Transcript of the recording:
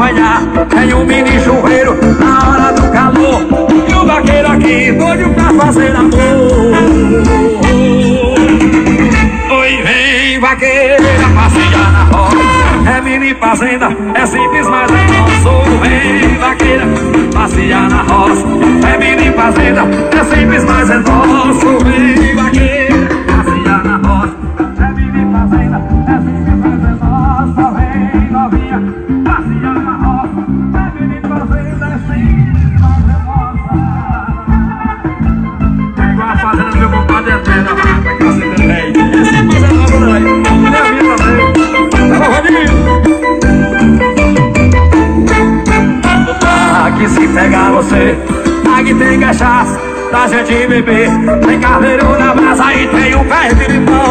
acompanhar. Tem um mini chuveiro na hora do calor. E o vaqueiro aqui doido pra fazer amor. Oi, vem vaqueira passear na roça. É mini fazenda, é simples, mas é nosso. Vem vaqueira passear na roça. É mini fazenda, é simples, mas é nosso. Vem vaqueira passear na roça. É mini fazenda, é simples, mas é nossa. Vem novinha passear na roça. É mini fazenda, é simples, mas é nossa. É igual a fazenda do meu compadre Eterno, a caceta de rei. É simples, mas é nossa, né? Minha vida também. Tá bom, Rodinho? Aqui se pegar você, aqui tem cachaça pra gente beber. Tem carneiro na brasa e tem um pé de limão.